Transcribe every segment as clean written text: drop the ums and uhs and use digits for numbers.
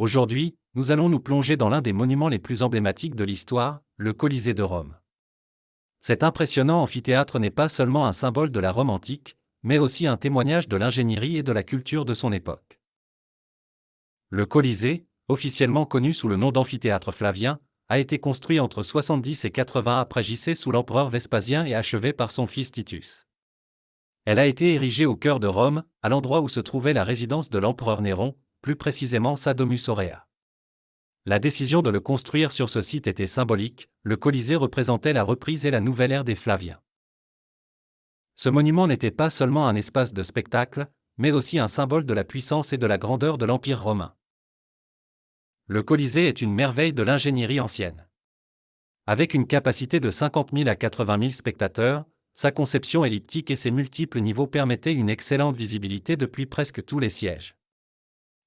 Aujourd'hui, nous allons nous plonger dans l'un des monuments les plus emblématiques de l'histoire, le Colisée de Rome. Cet impressionnant amphithéâtre n'est pas seulement un symbole de la Rome antique, mais aussi un témoignage de l'ingénierie et de la culture de son époque. Le Colisée, officiellement connu sous le nom d'amphithéâtre Flavien, a été construit entre 70 et 80 après J.C. sous l'empereur Vespasien et achevé par son fils Titus. Elle a été érigée au cœur de Rome, à l'endroit où se trouvait la résidence de l'empereur Néron, plus précisément sa Domus Aurea. La décision de le construire sur ce site était symbolique, le Colisée représentait la reprise et la nouvelle ère des Flaviens. Ce monument n'était pas seulement un espace de spectacle, mais aussi un symbole de la puissance et de la grandeur de l'Empire romain. Le Colisée est une merveille de l'ingénierie ancienne. Avec une capacité de 50 000 à 80 000 spectateurs, sa conception elliptique et ses multiples niveaux permettaient une excellente visibilité depuis presque tous les sièges.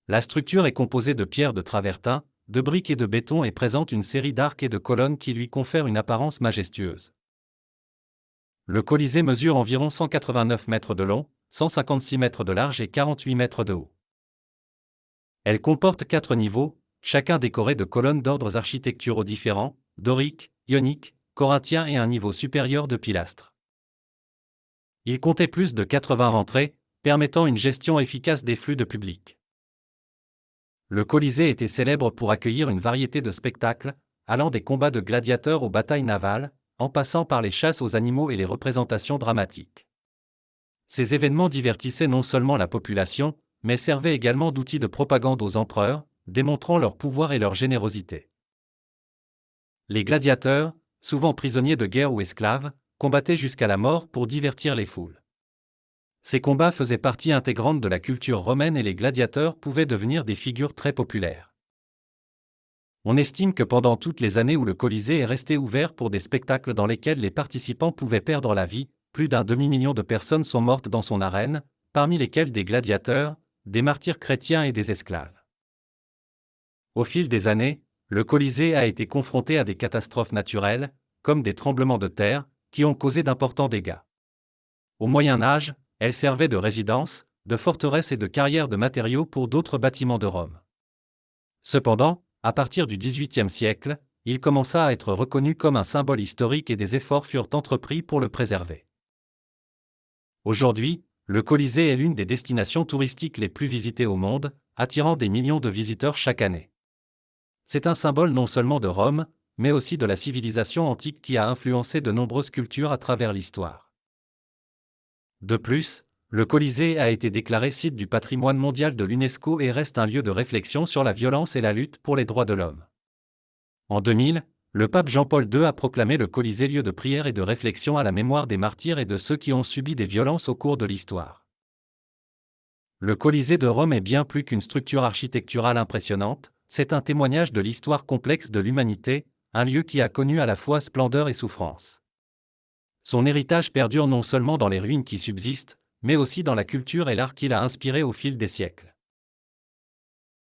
La structure est composée de pierres de travertin, de briques et de béton et présente une série d'arcs et de colonnes qui lui confèrent une apparence majestueuse. Le Colisée mesure environ 189 mètres de long, 156 mètres de large et 48 mètres de haut. Elle comporte 4 niveaux, chacun décoré de colonnes d'ordres architecturaux différents, doriques, ioniques, corinthiens et un niveau supérieur de pilastres. Il comptait plus de 80 rentrées, permettant une gestion efficace des flux de public. Le Colisée était célèbre pour accueillir une variété de spectacles, allant des combats de gladiateurs aux batailles navales, en passant par les chasses aux animaux et les représentations dramatiques. Ces événements divertissaient non seulement la population, mais servaient également d'outils de propagande aux empereurs, démontrant leur pouvoir et leur générosité. Les gladiateurs, souvent prisonniers de guerre ou esclaves, combattaient jusqu'à la mort pour divertir les foules. Ces combats faisaient partie intégrante de la culture romaine et les gladiateurs pouvaient devenir des figures très populaires. On estime que pendant toutes les années où le Colisée est resté ouvert pour des spectacles dans lesquels les participants pouvaient perdre la vie, plus d'un demi-million de personnes sont mortes dans son arène, parmi lesquelles des gladiateurs, des martyrs chrétiens et des esclaves. Au fil des années, le Colisée a été confronté à des catastrophes naturelles, comme des tremblements de terre, qui ont causé d'importants dégâts. Au Moyen Âge, elle servait de résidence, de forteresse et de carrière de matériaux pour d'autres bâtiments de Rome. Cependant, à partir du XVIIIe siècle, il commença à être reconnu comme un symbole historique et des efforts furent entrepris pour le préserver. Aujourd'hui, le Colisée est l'une des destinations touristiques les plus visitées au monde, attirant des millions de visiteurs chaque année. C'est un symbole non seulement de Rome, mais aussi de la civilisation antique qui a influencé de nombreuses cultures à travers l'histoire. De plus, le Colisée a été déclaré site du patrimoine mondial de l'UNESCO et reste un lieu de réflexion sur la violence et la lutte pour les droits de l'homme. En 2000, le pape Jean-Paul II a proclamé le Colisée lieu de prière et de réflexion à la mémoire des martyrs et de ceux qui ont subi des violences au cours de l'histoire. Le Colisée de Rome est bien plus qu'une structure architecturale impressionnante, c'est un témoignage de l'histoire complexe de l'humanité, un lieu qui a connu à la fois splendeur et souffrance. Son héritage perdure non seulement dans les ruines qui subsistent, mais aussi dans la culture et l'art qu'il a inspiré au fil des siècles.